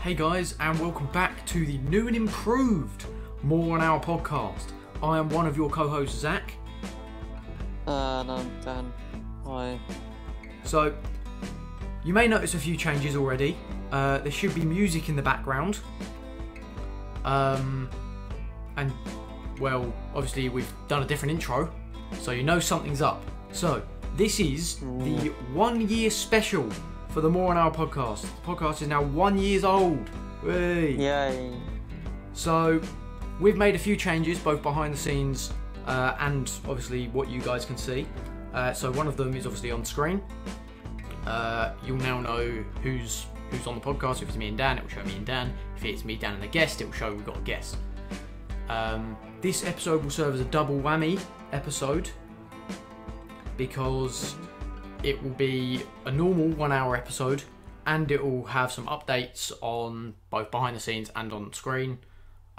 Hey guys, and welcome back to the new and improved More on Our podcast. I am one of your co-hosts, Zach. And I'm Dan. Hi. So, you may notice a few changes already. There should be music in the background. And, well, obviously we've done a different intro, so you know something's up. So, this is the 1 year special for the More on Our podcast. The podcast is now 1 year old. Hey. Yay. So, we've made a few changes, both behind the scenes and obviously what you guys can see. So one of them is obviously on screen. You'll now know who's on the podcast. If it's me and Dan, it will show me and Dan. If it's me, Dan, and a guest, it will show we've got a guest. This episode will serve as a double whammy episode because it will be a normal 1 hour episode and it will have some updates on both behind the scenes and on screen.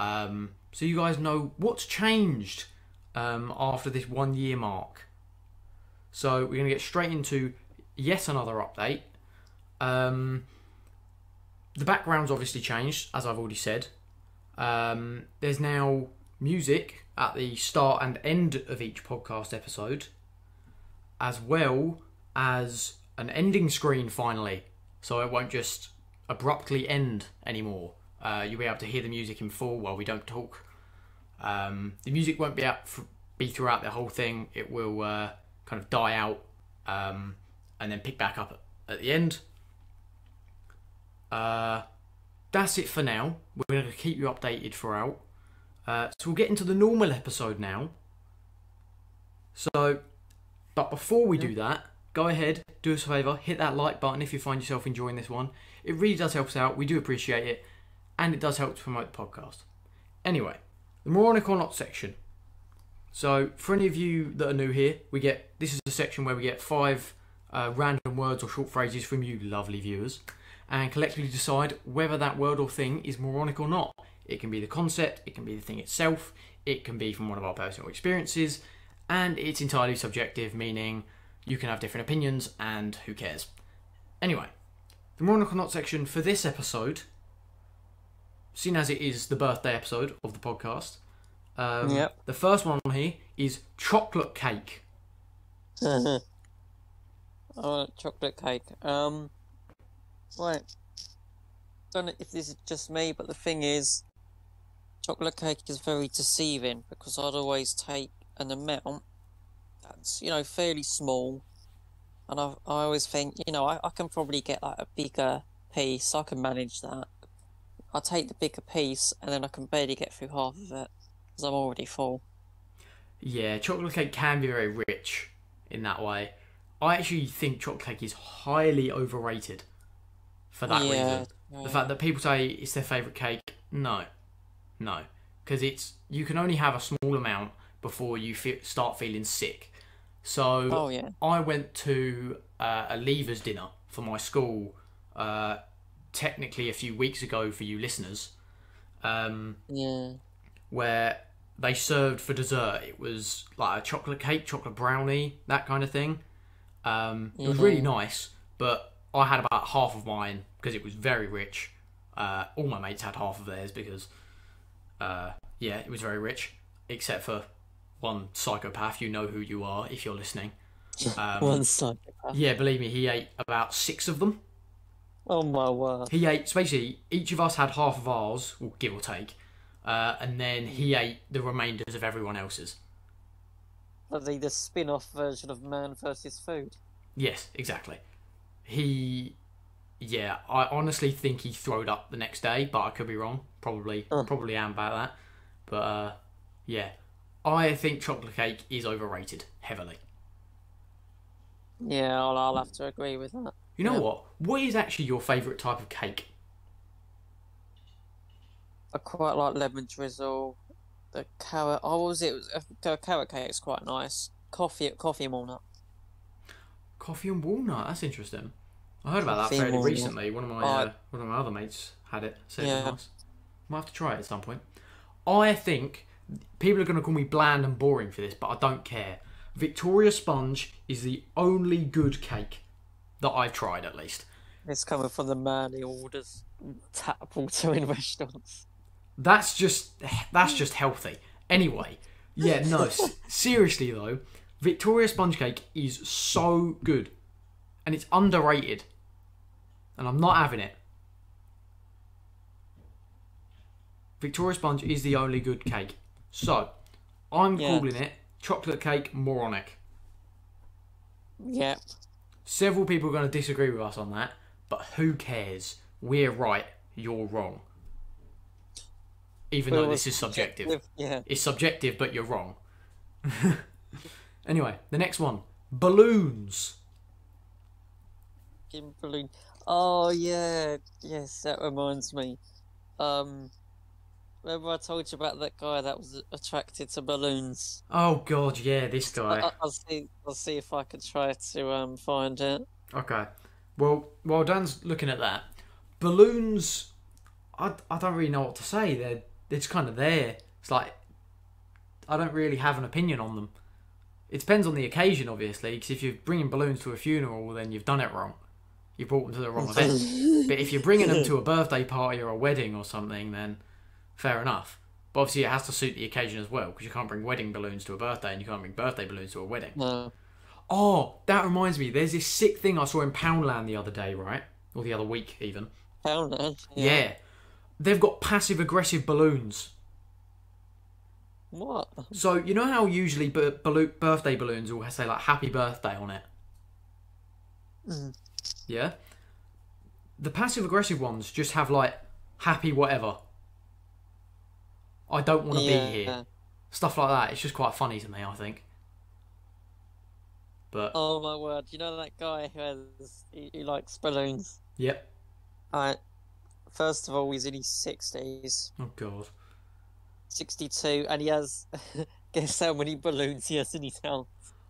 So you guys know what's changed after this 1 year mark. So we're going to get straight into yet another update. The background's obviously changed, as I've already said. There's now music at the start and end of each podcast episode, as well as an ending screen finally, so it won't just abruptly end anymore. You'll be able to hear the music in full while we don't talk. The music won't be throughout the whole thing. It will kind of die out and then pick back up at the end. That's it for now. We're going to keep you updated throughout. So we'll get into the normal episode now. But before we do that, go ahead, do us a favour, hit that like button if you find yourself enjoying this one. It really does help us out. We do appreciate it. And it does help to promote the podcast. Anyway, the moronic or not section. So, for any of you that are new here, this is a section where we get 5 random words or short phrases from you lovely viewers, and collectively decide whether that word or thing is moronic or not. It can be the concept, it can be the thing itself, it can be from one of our personal experiences, and it's entirely subjective, meaning you can have different opinions, and who cares. Anyway, the moronic or not section for this episode, seeing as it is the birthday episode of the podcast, the first one on here is chocolate cake. Chocolate cake. Right. Don't know if this is just me, but the thing is, chocolate cake is very deceiving because I'd always take an amount that's, fairly small, and I always think, I can probably get like a bigger piece. I can manage that. I take the bigger piece, and then I can barely get through half of it because I'm already full. Yeah, chocolate cake can be very rich in that way. I actually think chocolate cake is highly overrated for that reason. The fact that people say it's their favourite cake, no. Because you can only have a small amount before you start feeling sick. So I went to a leavers dinner for my school technically a few weeks ago for you listeners, where they served for dessert. It was like a chocolate cake, chocolate brownie, that kind of thing. It was really nice, but I had about half of mine because it was very rich. All my mates had half of theirs because, it was very rich, except for one psychopath. You know who you are if you're listening. One psychopath. Yeah, believe me, he ate about 6 of them. Oh my word. He ate, so basically, each of us had half of ours, well, give or take, and then he ate the remainders of everyone else's. Are they the spin-off version of Man vs. Food? Yes, exactly. I honestly think he throwed up the next day, but I could be wrong. Probably am about that. But, I think chocolate cake is overrated, heavily. Yeah, I'll have to agree with that. You know what? What is actually your favourite type of cake? I quite like lemon drizzle. The carrot. Carrot cake is quite nice. Coffee and walnut. Coffee and walnut. That's interesting. I heard about that fairly recently. One of my other mates had it. Said it was nice. Might have to try it at some point. I think people are going to call me bland and boring for this, but I don't care. Victoria Sponge is the only good cake that I've tried, at least. It's coming from the man who orders tap water in restaurants. That's just healthy. Anyway, yeah, no, seriously though, Victoria sponge cake is so good, and it's underrated, and I'm not having it. Victoria sponge is the only good cake, so I'm calling it chocolate cake moronic. Yep. Several people are going to disagree with us on that, but who cares? We're right, you're wrong. Even though this is subjective. Yeah. It's subjective, but you're wrong. Anyway, the next one. Balloons. Balloon. Oh, yeah. Yes, that reminds me. Remember I told you about that guy that was attracted to balloons? Oh, God, yeah, this guy. I'll see if I can try to find it. Okay. Well, while Dan's looking at that, balloons, I don't really know what to say. They're just kind of there. It's like, I don't really have an opinion on them. It depends on the occasion, obviously, because if you're bringing balloons to a funeral, then you've done it wrong. You brought them to the wrong event. But if you're bringing them to a birthday party or a wedding or something, then fair enough. But obviously it has to suit the occasion as well, because you can't bring wedding balloons to a birthday and you can't bring birthday balloons to a wedding. No. Oh, that reminds me. There's this sick thing I saw in Poundland the other day, right? Or the other week, even. Poundland? Yeah. They've got passive-aggressive balloons. What? So, you know how usually birthday balloons will say, like, happy birthday on it? Mm. Yeah? The passive-aggressive ones just have, like, happy whatever. I don't want to be here. Stuff like that. It's just quite funny to me, I think. But oh my word! You know that guy who likes balloons. Yep. Alright. First of all, he's in his 60s. Oh God. 62, and he has. Guess how many balloons he has in his house?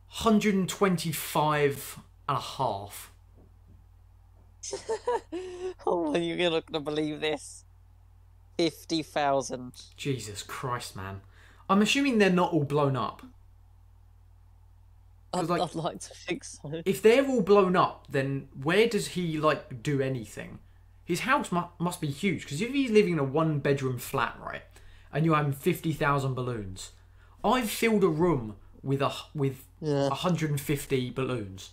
125 and a half. Oh, you're not gonna believe this. 50,000. Jesus Christ, man! I'm assuming they're not all blown up. I'd like to think so. If they're all blown up, then where does he like do anything? His house must be huge, because if he's living in a one-bedroom flat, right, and you're having 50,000 balloons, I've filled a room with 150 balloons,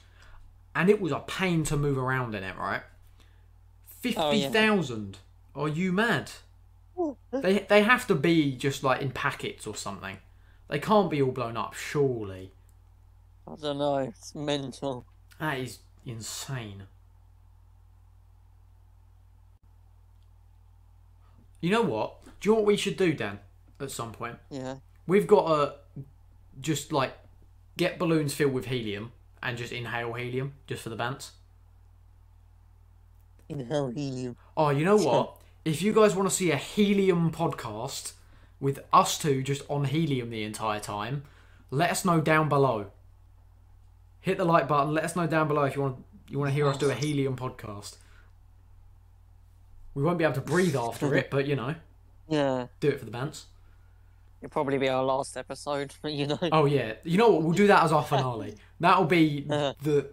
and it was a pain to move around in it, right? 50,000? Are you mad? They have to be just like in packets or something. They can't be all blown up, surely. I don't know. It's mental. That is insane. You know what? Do you know what we should do, Dan? At some point, Yeah. we've got to just like get balloons filled with helium and just inhale helium just for the bants. Inhale helium. Oh, you know what? If you guys want to see a helium podcast with us two just on helium the entire time, let us know down below. Hit the like button. Let us know down below if you want to hear us do a helium podcast. We won't be able to breathe after it, but you know, Yeah. do it for the bants. It'll probably be our last episode, you know. Oh yeah, you know what? We'll do that as our finale. That'll be the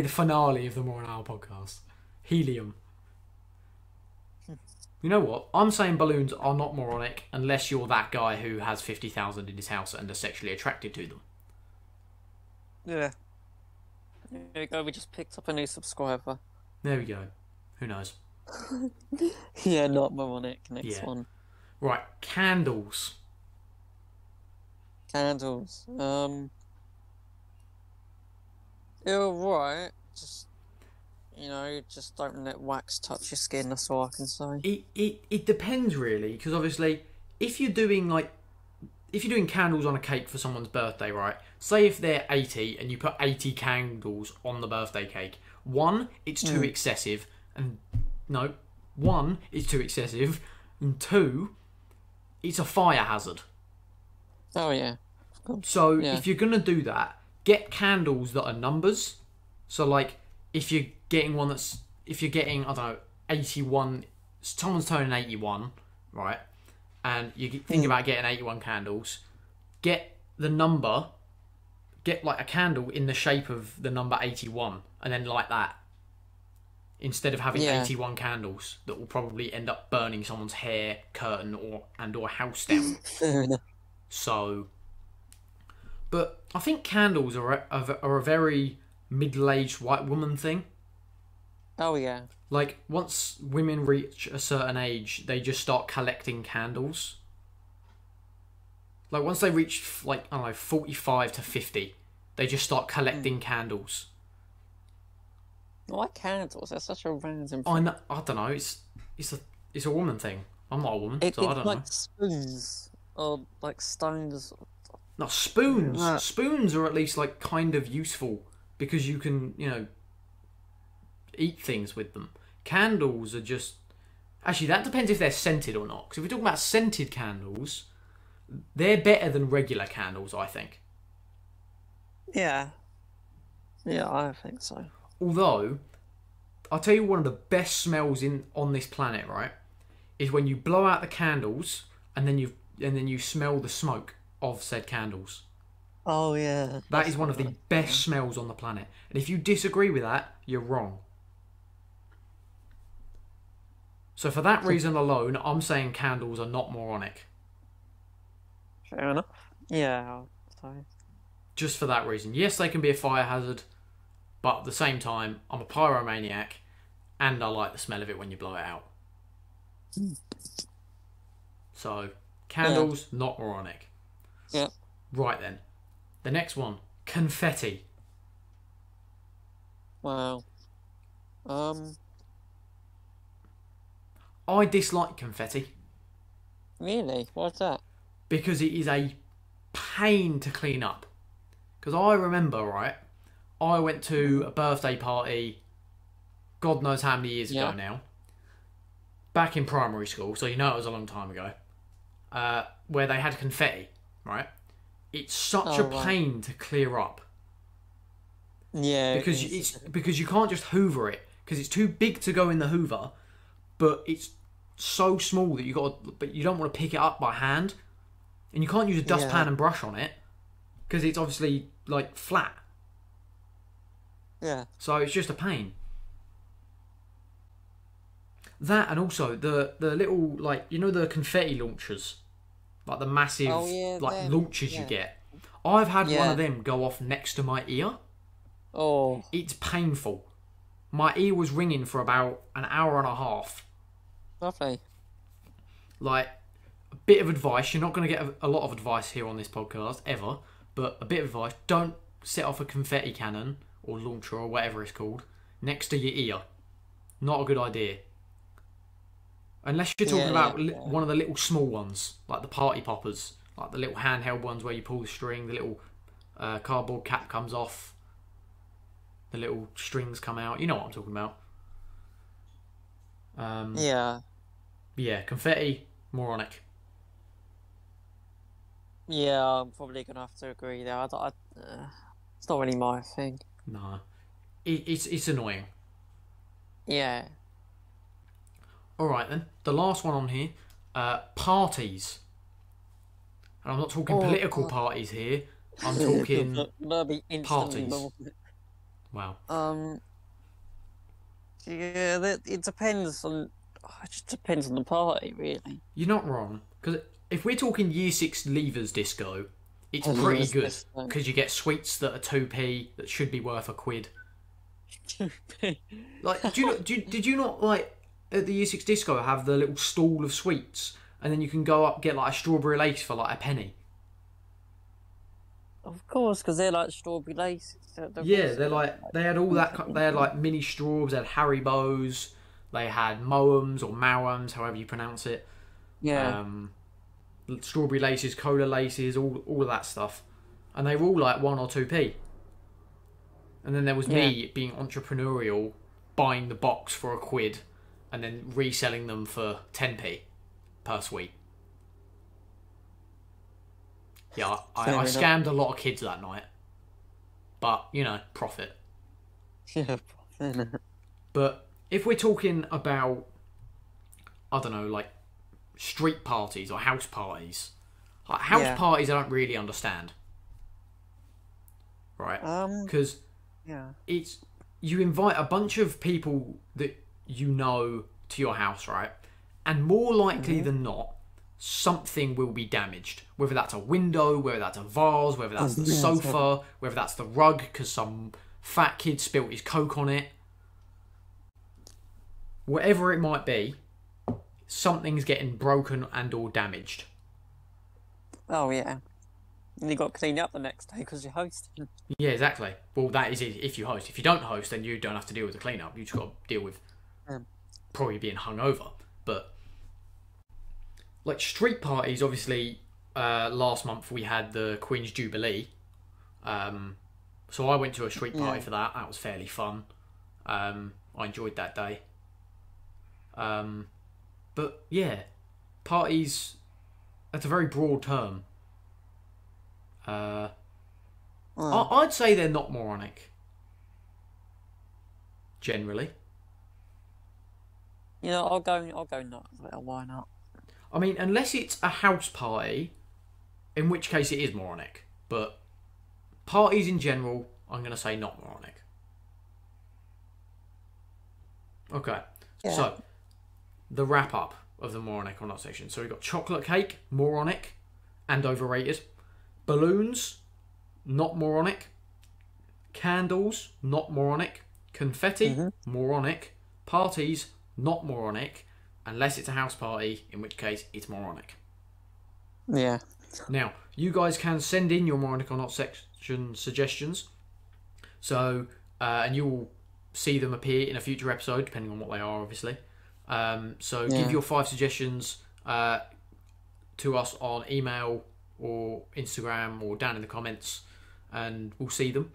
finale of the More an Hour podcast. Helium. You know what? I'm saying balloons are not moronic unless you're that guy who has 50,000 in his house and are sexually attracted to them. Yeah. There we go. We just picked up a new subscriber. There we go. Who knows? Yeah, not moronic. Next one. Right, candles. Candles. You're right. Just, just don't let wax touch your skin. That's all I can say. It depends really, because obviously, if you're doing candles on a cake for someone's birthday, right? Say if they're 80 and you put 80 candles on the birthday cake. One, it's too excessive, and and two, it's a fire hazard. Oh yeah. So if you're gonna do that, get candles that are numbers. So like if you're getting I don't know, 81, someone's turning 81, right? And you think about getting 81 candles, get like a candle in the shape of the number 81 and then light that. instead of having Yeah. 81 candles that will probably end up burning someone's hair, curtain, or house down. Fair enough. So, but I think candles are a very middle-aged white woman thing. Oh yeah. Like, once women reach a certain age, they just start collecting candles. Like, once they reach, like, I don't know, 45 to 50, they just start collecting candles. Why candles? That's such a random I thing. know, I don't know, it's a woman thing. I'm not a woman, It's so I don't know. like spoons or like stones. No, spoons. Yeah. Spoons are at least, like, kind of useful because you can, eat things with them. Candles are just... Actually, that depends if they're scented or not. Because if we're talking about scented candles, they're better than regular candles, I think. Yeah. Yeah, I think so. Although, I'll tell you one of the best smells on this planet, right? Is when you blow out the candles and then you smell the smoke of said candles. Oh yeah. That is one of the best smells on the planet. And if you disagree with that, you're wrong. So for that reason alone, I'm saying candles are not moronic. Fair enough. Yeah. Sorry. Just for that reason. Yes, they can be a fire hazard, but at the same time, I'm a pyromaniac, and I like the smell of it when you blow it out. So, candles, not moronic. Yep. Right then. The next one, confetti. Wow. I dislike confetti Really? What's that? because it is a pain to clean up. Because I remember, right, I went to a birthday party, God knows how many years ago now, back in primary school, so you know it was a long time ago, where they had confetti, right? It's such a pain to clear up. Yeah. Because you can't just hoover it, because it's too big to go in the hoover, but it's so small that but you don't want to pick it up by hand, and you can't use a dustpan and brush on it because it's obviously like flat. Yeah. So it's just a pain. That, and also the little, like, the confetti launchers, like the massive launchers you get. I've had one of them go off next to my ear. Oh. It's painful. My ear was ringing for about an hour and a half. Lovely. Like, a bit of advice. You're not going to get a lot of advice here on this podcast, ever. But a bit of advice. Don't set off a confetti cannon, or launcher, or whatever it's called, next to your ear. Not a good idea. Unless you're talking about one of the little small ones, like the party poppers. Like the little handheld ones where you pull the string, the little cardboard cap comes off, the little strings come out. You know what I'm talking about. Yeah, confetti, moronic. Yeah, I'm probably gonna have to agree there. It's not really my thing. No. It's annoying. Yeah. Alright then, the last one on here, parties. And I'm not talking political parties here, I'm talking That'd be parties. instantly. Wow. Yeah, it depends on. It just depends on the party, really. You're not wrong, because if we're talking Year 6 Leavers Disco, it's pretty good, because you get sweets that are 2p that should be worth £1. Like, did you not, like, at the Year 6 Disco have the little stall of sweets, and then you can go up get like a strawberry lace for like £1? Of course, because they're like strawberry laces. Yeah, they had all that. They had like mini straws. They had Haribo's. They had Moems or Mauams, however you pronounce it. Yeah. Strawberry laces, cola laces, all of that stuff, and they were all like 1 or 2p. And then there was me being entrepreneurial, buying the box for £1, and then reselling them for 10p per sweet. Yeah, I scammed a lot of kids that night. But, profit. Yeah, But if we're talking about, I don't know, like street parties or house parties, like house parties I don't really understand. Right? Because you invite a bunch of people that you know to your house, right? And more likely than not, something will be damaged. Whether that's a window, whether that's a vase, whether that's the sofa, whether that's the rug because some fat kid spilt his Coke on it. Whatever it might be, something's getting broken and or damaged. Oh, yeah. And you got to clean up the next day because you're hosting. Yeah, exactly. Well, that is if you host. If you don't host, then you don't have to deal with the cleanup. You just got to deal with probably being hungover. But like street parties, obviously, last month we had the Queen's Jubilee. So I went to a street party for that. That was fairly fun. I enjoyed that day. But yeah, parties, that's a very broad term. I'd say they're not moronic. Generally. You know, I'll go not. Well, why not? I mean, unless it's a house party, in which case it is moronic. But parties in general, I'm going to say not moronic. Okay, so the wrap up of the moronic or not section. So we've got chocolate cake, moronic, and overrated. Balloons, not moronic. Candles, not moronic. Confetti, moronic. Parties, not moronic. Unless it's a house party, in which case it's moronic. Yeah. Now, you guys can send in your moronic or not section suggestions. So, and you will see them appear in a future episode, depending on what they are, obviously. So give your 5 suggestions to us on email or Instagram or down in the comments, and we'll see them.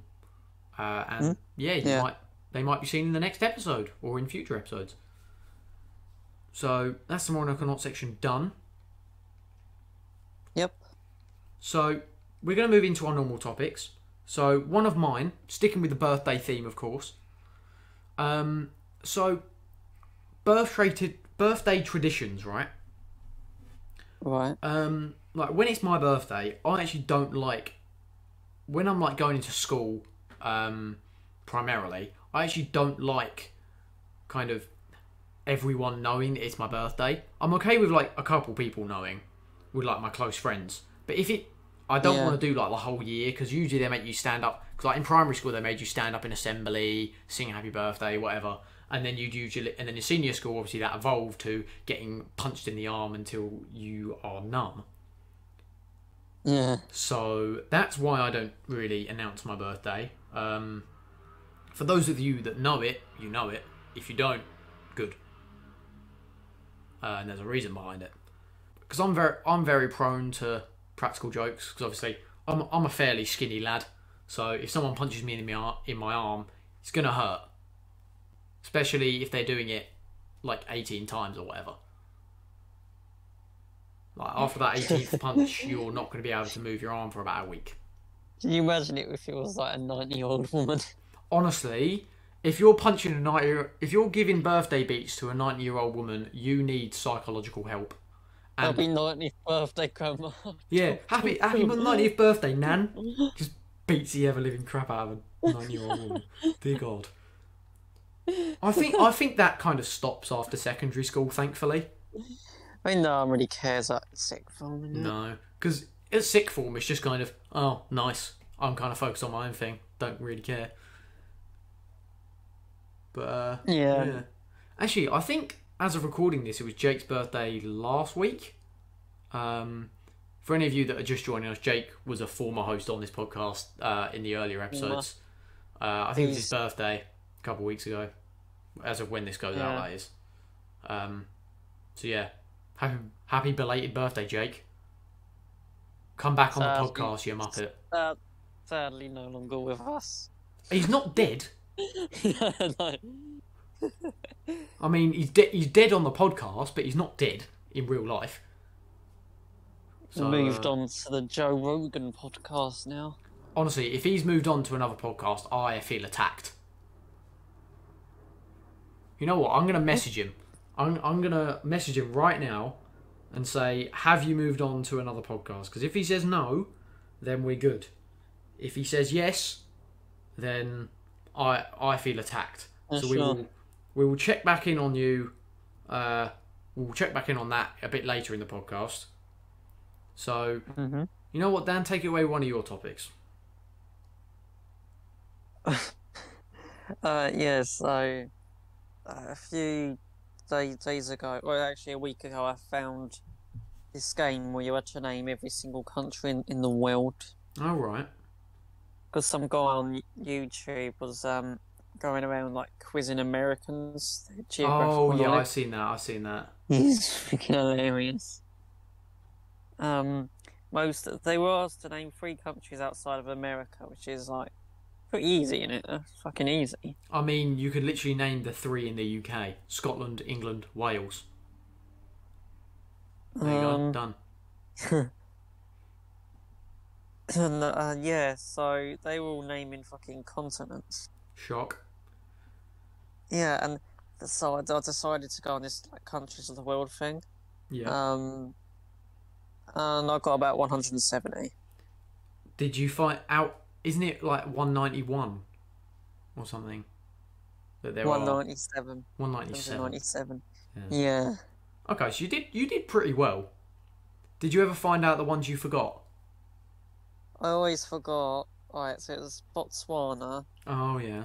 And they might be seen in the next episode or in future episodes. So that's the moronic or not section done. Yep. So we're going to move into our normal topics. So one of mine, sticking with the birthday theme, of course. So birthday traditions, right? Right. Like when it's my birthday, I actually don't like when I'm like going into school. Primarily, I actually don't like kind of everyone knowing it's my birthday. I'm okay with like a couple people knowing, with like my close friends. But I don't want to do like the whole year because usually they make you stand up. Because like in primary school, they made you stand up in assembly, sing happy birthday, whatever. And then and then in senior school, obviously that evolved to getting punched in the arm until you are numb. Yeah. So that's why I don't really announce my birthday. For those of you that know it, you know it. If you don't, good. And there's a reason behind it. Because I'm very prone to practical jokes. Because obviously I'm a fairly skinny lad. So if someone punches me in my arm, it's gonna hurt. Especially if they're doing it like 18 times or whatever. Like after that 18th punch, you're not going to be able to move your arm for about a week. Can you imagine it if it was like a 90-year-old woman? Honestly, if you're punching if you're giving birthday beats to a 90-year-old woman, you need psychological help. And Happy 90th birthday, Grandma. Yeah, happy 90th birthday, Nan. Just beats the ever-living crap out of a 90-year-old woman. Dear God. I think that kind of stops after secondary school, thankfully. I mean, no one really cares at sixth form, innit? No, because at sixth form, it's just kind of, oh, nice. I'm kind of focused on my own thing. Don't really care. But, yeah. Actually, I think, as of recording this, it was Jake's birthday last week. For any of you that are just joining us, Jake was a former host on this podcast in the earlier episodes. I think it was his birthday a couple of weeks ago. As of when this goes out, that is. So, yeah. Happy belated birthday, Jake. Come back on the podcast, you muppet. Sadly, no longer with us. He's not dead. No. I mean, he's dead on the podcast, but he's not dead in real life. So, moved on to the Joe Rogan podcast now. Honestly, if he's moved on to another podcast, I feel attacked. You know what? I'm going to message him. I'm going to message him right now and say, have you moved on to another podcast? Because if he says no, then we're good. If he says yes, then I feel attacked. So Sure. we will check back in on you. We'll check back in on that a bit later in the podcast. So Mm-hmm. you know what, Dan? Take it away with one of your topics. Yeah, so a few days ago, well, actually a week ago, I found this game where you had to name every single country in the world. All right. Because some guy on YouTube was going around like quizzing Americans, their geographical Oh yeah, knowledge. I've seen that. I've seen that. He's freaking hilarious. They were asked to name 3 countries outside of America, which is like pretty easy, isn't it? That's fucking easy. I mean, you could literally name the 3 in the UK: Scotland, England, Wales. There you go. Done. And yeah, so they were all naming fucking continents. Shock. Yeah, and so I decided to go on this like countries of the world thing. Yeah. And I got about 170. Did you find out? Isn't it like 191 or something? That there are 197. 197. 197. Yeah. Yeah. Okay, so you did pretty well. Did you ever find out the ones you forgot? I always forgot. Alright, so it was Botswana. Oh yeah.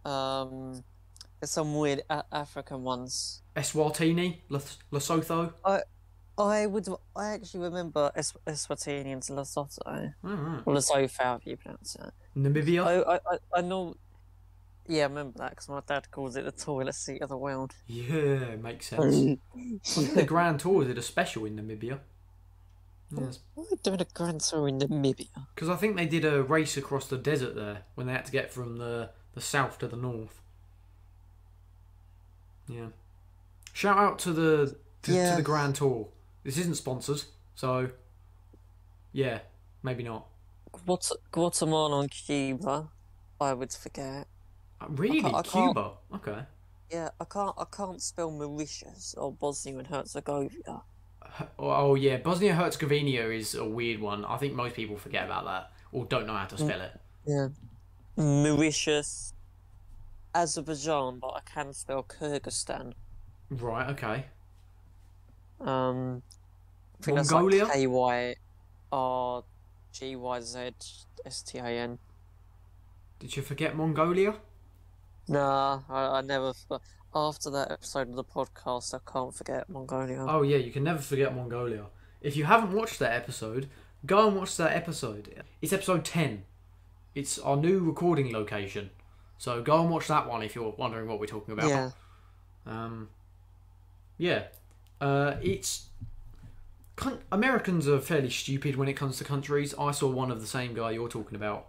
There's some weird African ones. Eswatini, Lesotho. I actually remember Eswatini and Lesotho. All right. Or Lesotho, however you pronounce it. Namibia. I know. Yeah, I remember that because my dad calls it the toilet seat of the world. Yeah, makes sense. I think the Grand Tour did a special in Namibia. Yes. Why are we doing a grand tour in Namibia? Because I think they did a race across the desert there when they had to get from the south to the north. Yeah. Shout out to the to the Grand Tour. This isn't sponsored, so yeah, maybe not. Guatemala and Cuba, I would forget. Really, I can't- Cuba? Okay. Yeah, I can't spell Mauritius or Bosnia and Herzegovina. Oh yeah, Bosnia Herzegovina is a weird one. I think most people forget about that or don't know how to spell it. Yeah. Mauritius, Azerbaijan, but I can spell Kyrgyzstan. Right. Okay. I think Mongolia? that's like KYRGYZSTAN. Did you forget Mongolia? Nah, I never. After that episode of the podcast, I can't forget Mongolia. Oh yeah, you can never forget Mongolia. If you haven't watched that episode, go and watch that episode. It's episode 10. It's our new recording location. So go and watch that one if you're wondering what we're talking about. Yeah. It's Americans are fairly stupid when it comes to countries. I saw one of the same guy you're talking about,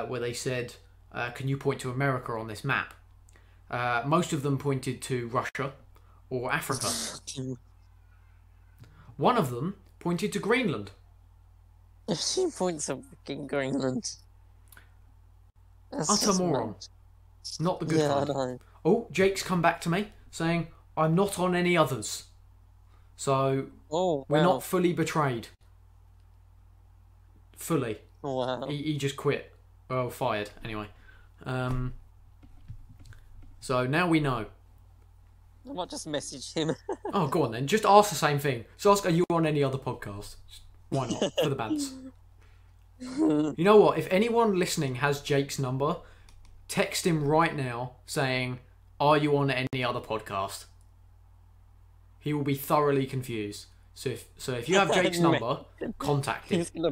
where they said, "Can you point to America on this map?" Most of them pointed to Russia or Africa. One of them pointed to Greenland. 15 points of fucking Greenland. That's Utter just moron. mad. Not the good Yeah, I kind. know. Oh, Jake's come back to me saying, "I'm not on any others." So Oh, we're wow. not fully betrayed. Fully. Wow. He just quit. Well, fired, anyway. So now we know. I might just message him. Oh, go on then. Just ask the same thing. Just ask, are you on any other podcast? Why not? For the bands. You know what? If anyone listening has Jake's number, text him right now saying, "Are you on any other podcast?" He will be thoroughly confused. So if you have Jake's number, contact him. He's gonna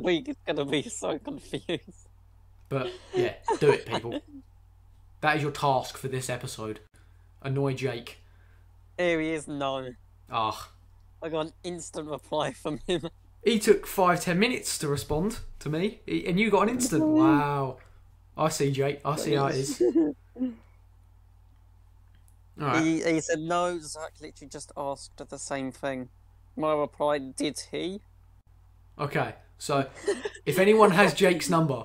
be so confused. But yeah, do it, people. That is your task for this episode. Annoy Jake. Here he is, no. Ah. I got an instant reply from him. He took 5-10 minutes to respond to me, and you got an instant. Wow. I see, Jake. I see how it is. Alright. He said, no, Zach literally just asked the same thing. My reply, did he? Okay, so if anyone has Jake's number,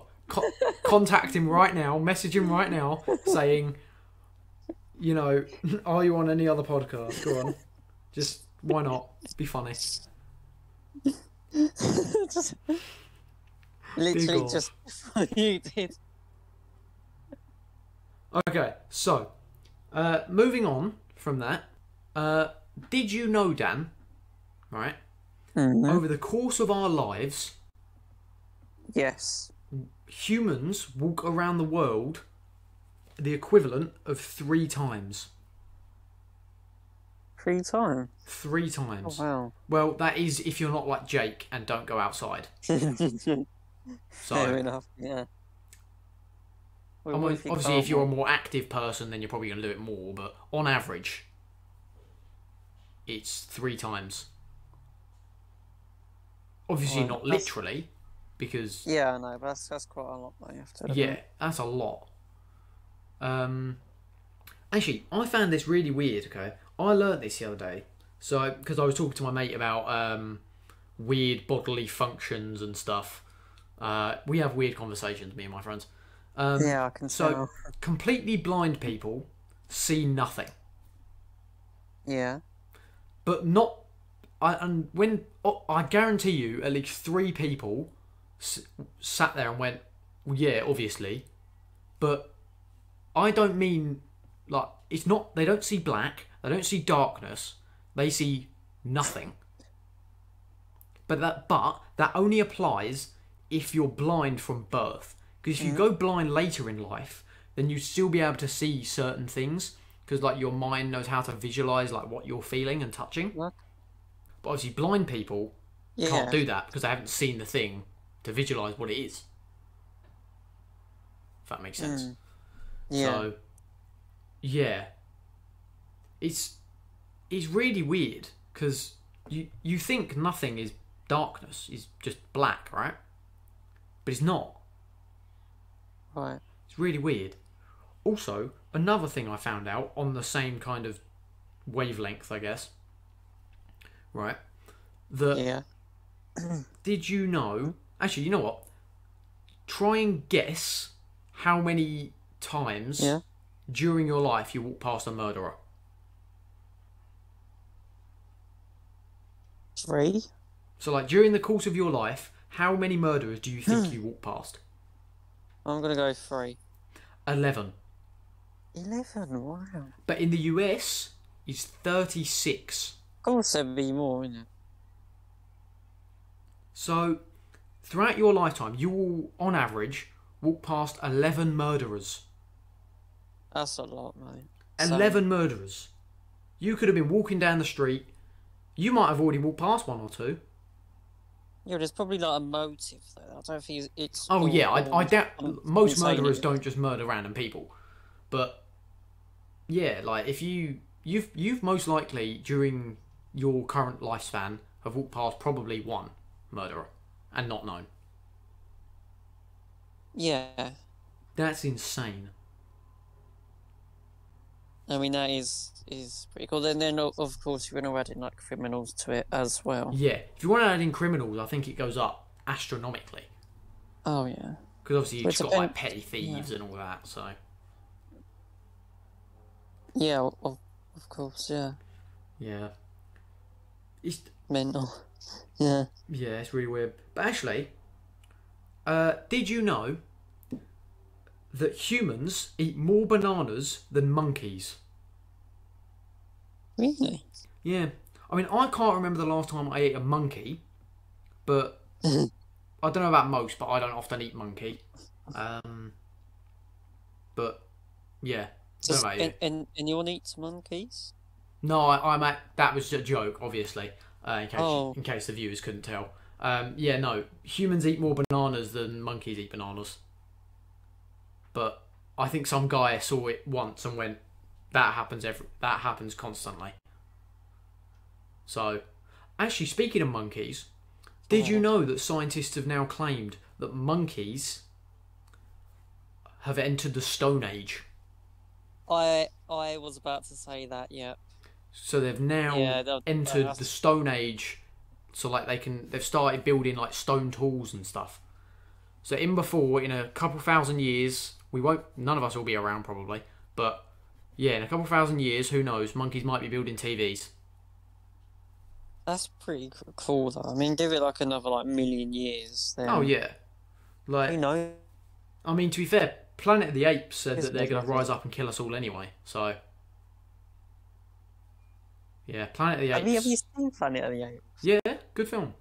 contact him right now, message him right now, saying, you know, are you on any other podcast? Go on. Just, why not? Be funny. Just, literally Big just before you did. Okay, so moving on from that, did you know, Dan? Right, Mm-hmm. over the course of our lives, Yes. humans walk around the world the equivalent of 3 times. 3 times. 3 times. Oh wow. Well, that is if you're not like Jake and don't go outside. Fair So, enough. Yeah. Well, I what mean, if you obviously, can't if you're a walk? more active person, then you're probably going to do it more. But on average, it's 3 times. Obviously, Right, not that's literally, because yeah, I know, but that's quite a lot, though. You have to yeah, admit. that's a lot. Um, Actually, I found this really weird. Okay, I learnt this the other day. So, because I was talking to my mate about weird bodily functions and stuff. We have weird conversations, me and my friends. Yeah, I can So, tell. completely blind people see nothing, Yeah. but not. And when I guarantee you, at least 3 people sat there and went, well, "Yeah, obviously," but I don't mean like it's not. They don't see black. They don't see darkness. They see nothing. But that only applies if you're blind from birth. Because if you go blind later in life, then you still be able to see certain things. Because like your mind knows how to visualize like what you're feeling and touching. What? But obviously, blind people can't Yeah. do that because they haven't seen the thing to visualize what it is. If that makes sense. Yeah. So yeah, it's really weird because you think nothing is darkness, is just black, right? But it's not. Right. It's really weird. Also, another thing I found out on the same kind of wavelength, I guess. Right, that Yeah. did you know? Actually, you know what? Try and guess how many times Yeah. during your life you walk past a murderer. 3. So, like, during the course of your life, how many murderers do you think you walk past? I'm gonna go 3. 11. 11. Wow. But in the US, it's 36. Of course, there'd be more, isn't it? So, throughout your lifetime, you will, on average, walk past 11 murderers. That's a lot, mate. 11 murderers. You could have been walking down the street. You might have already walked past one or two. Yeah, there's probably like a motive though. I don't think it's. Oh, yeah, I doubt most insane, murderers is it? don't just murder random people. But, yeah, like, if you've most likely, during your current lifespan, have walked past probably one murderer and not known. Yeah. That's insane. I mean that is pretty cool. Then of course you're gonna add in like criminals to it as well. Yeah, if you want to add in criminals, I think it goes up astronomically. Oh yeah. Because obviously you've But got it like depend- petty thieves and all that, so Yeah, of course, yeah. yeah. It's Mental. Yeah. yeah, it's really weird. But actually, did you know that humans eat more bananas than monkeys? Really? Yeah. I mean, I can't remember the last time I ate a monkey, but I don't know about most, but I don't often eat monkey. But yeah, don't know about you. And anyone eats monkeys? No, I'm at. That was a joke, obviously. In case the viewers couldn't tell. Yeah, no. Humans eat more bananas than monkeys eat bananas. But I think some guy saw it once and went, "That happens constantly." So, actually, speaking of monkeys, did you know that scientists have now claimed that monkeys have entered the Stone Age? I was about to say that, yeah. So they've now entered the Stone Age. So like they've started building like stone tools and stuff. So in a couple thousand years, none of us will be around probably, but yeah, in a couple thousand years, who knows? Monkeys might be building TVs. That's pretty cool though. I mean, give it like another like million years. Then Oh yeah, who like knows? I mean, to be fair, Planet of the Apes said It's that they're going to rise lovely. up and kill us all anyway. So, yeah, Planet of the Have you Apes. seen Planet of the Apes? Yeah, good film.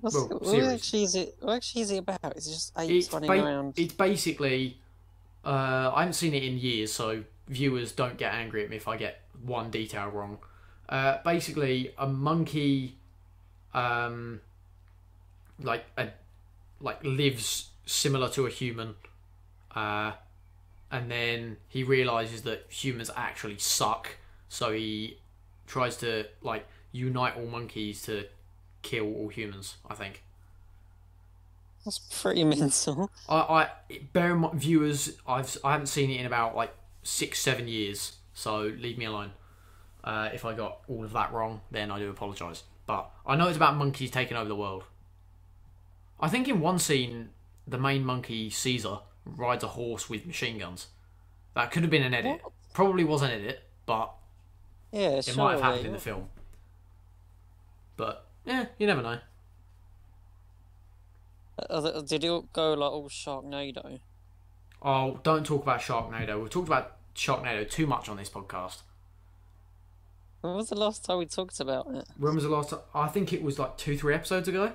Well, series. What actually is it about? It's just apes It's running around. it's basically. I haven't seen it in years, so viewers don't get angry at me if I get one detail wrong. Basically, a monkey, um, like a like lives similar to a human, uh, and then he realizes that humans actually suck, so he tries to like unite all monkeys to kill all humans. I think. That's pretty mental. I bear in mind, viewers, I haven't seen it in about like 6 7 years, so leave me alone. If I got all of that wrong, then I do apologise. But I know it's about monkeys taking over the world. I think in one scene, the main monkey Caesar rides a horse with machine guns. That could have been an edit. What? Probably was an edit, but Yeah, it might have happened surely. in the film. But yeah, you never know. Did it go like all Sharknado? Oh, don't talk about Sharknado. We've talked about Sharknado too much on this podcast. When was the last time we talked about it? When was the last time? I think it was like 2 3 episodes ago.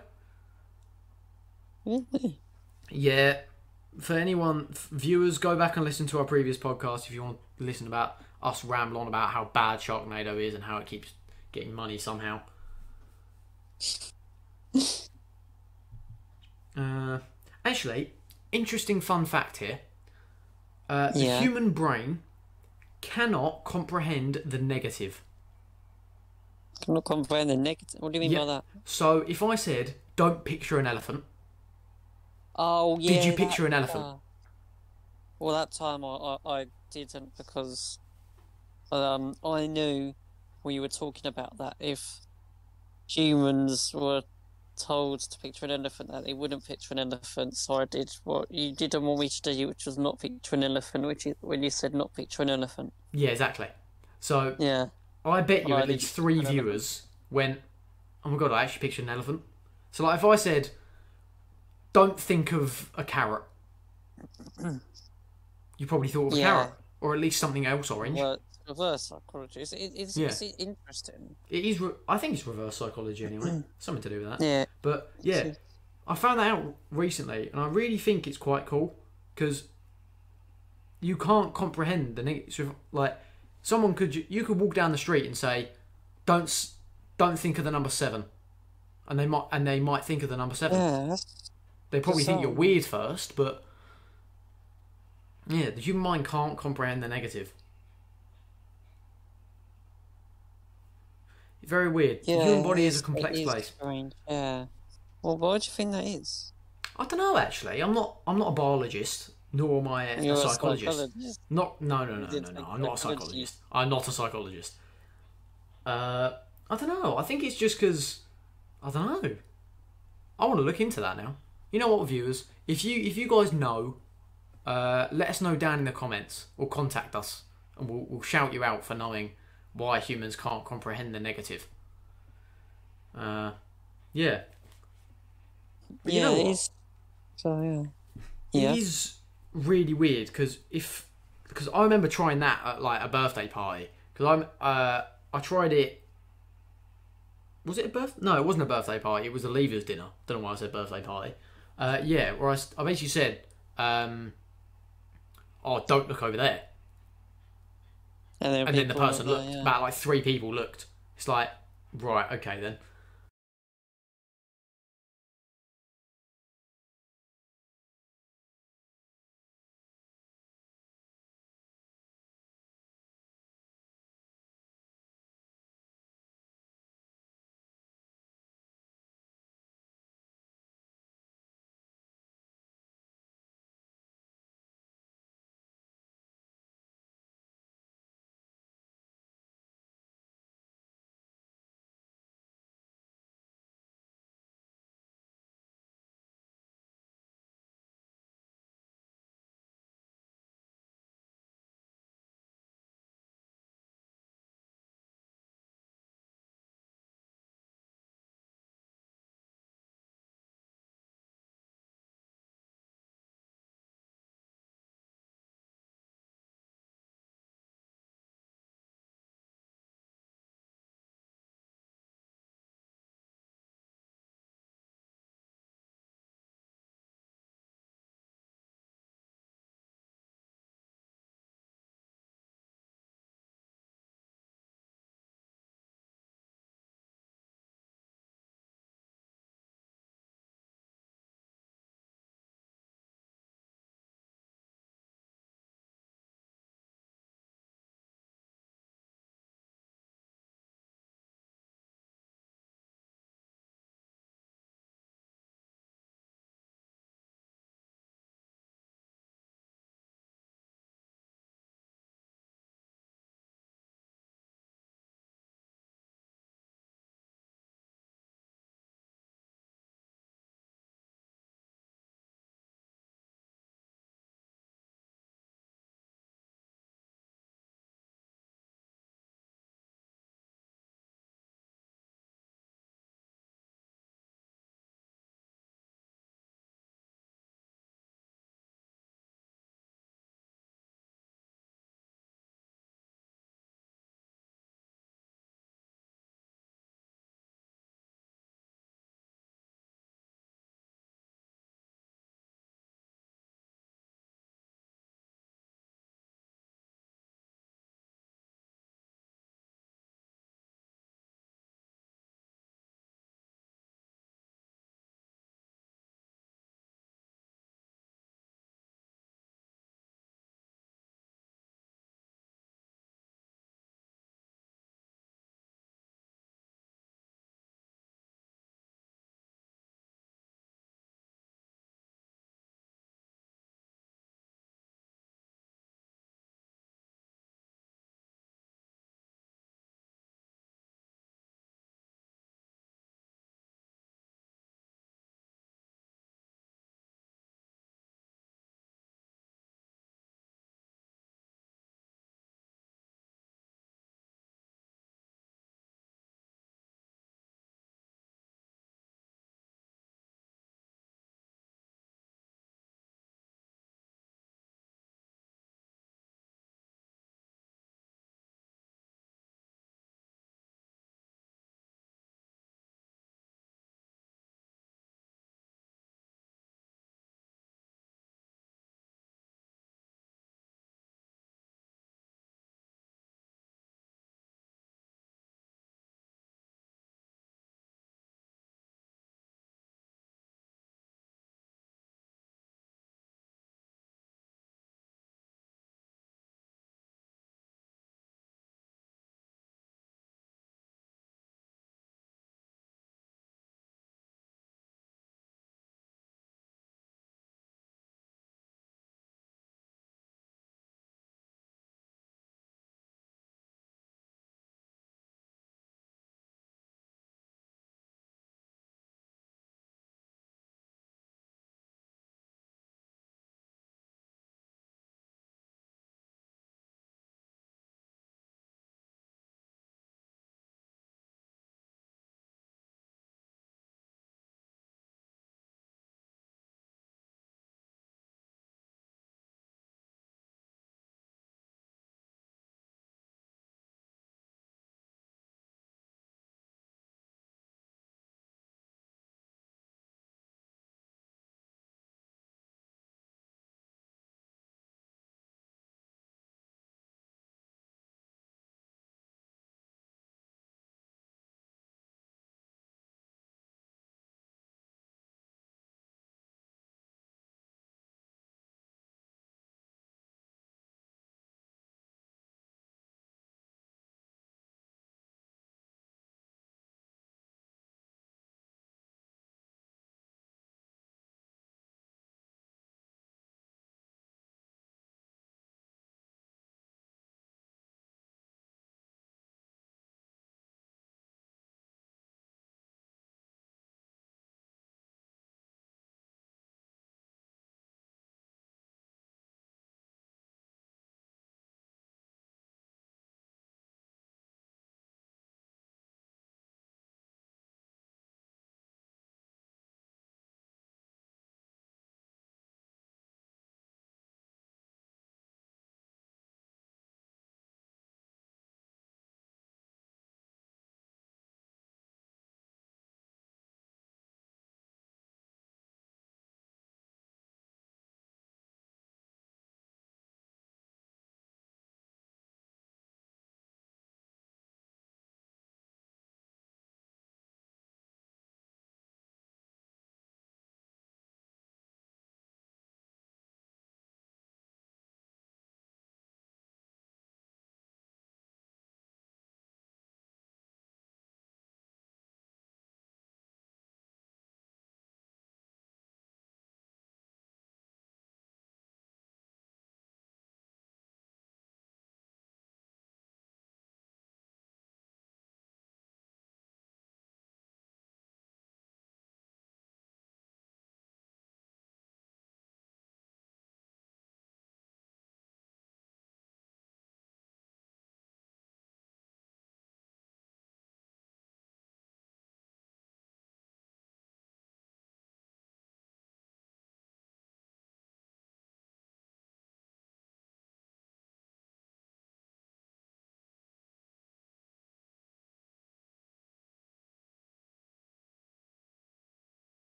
Really? Yeah. For anyone, viewers, go back and listen to our previous podcast if you want to listen about us ramble on about how bad Sharknado is and how it keeps getting money somehow. Uh, Actually, interesting fun fact here. The Yeah. human brain cannot comprehend the negative. Cannot comprehend the negative. What do you mean by Yeah. that? So if I said, don't picture an elephant, Oh yeah, did you that. picture an elephant? Well, that time I didn't because I knew when you were talking about that if humans were told to picture an elephant that they wouldn't picture an elephant, so I did what you didn't want me to do, which was not picture an elephant, which is when you said not picture an elephant. Yeah, exactly. So Yeah, I bet you I at didn't least picture 3 an elephant. viewers went, oh my god, I actually pictured an elephant. So like if I said, don't think of a carrot, you probably thought of a Yeah, carrot. Or at least something else orange. well, reverse psychology. Yeah. It's interesting. It is. I think it's reverse psychology anyway. Something to do with that. Yeah, But yeah, I found that out recently, and I really think it's quite cool because you can't comprehend the negative. Like someone could, you could walk down the street and say, don't think of the number 7," and they might think of the number 7. yeah, that's They probably think you're bizarre. weird first, but yeah, the human mind can't comprehend the negative. It's very weird. The Yeah, human body is a it complex is place. strange. Yeah. Well, why do you think that is? I don't know actually. I'm not a biologist, nor am I a You're a psychologist. psychologist. Not no no You no did no no. take I'm not a psychology. psychologist. I'm not a psychologist. I don't know. I think it's just because I don't know. I want to look into that now. You know what, viewers? If you guys know, let us know down in the comments or contact us, and we'll shout you out for knowing why humans can't comprehend the negative. Yeah. But you Yeah, know it what? is. So yeah. It Yeah. is really weird because I remember trying that at like a birthday party because I tried it. Was it a birth? No, it wasn't a birthday party. It was a leavers dinner. Don't know why I said birthday party. Yeah, where I basically said, "Oh, don't look over there," And then and then the people person were looked. like, yeah. About like 3 people looked. It's like, right, okay then.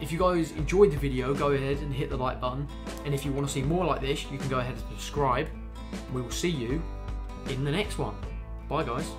if you guys enjoyed the video, go ahead and hit the like button. And if you want to see more like this, you can go ahead and subscribe. We will see you in the next one. Bye, guys.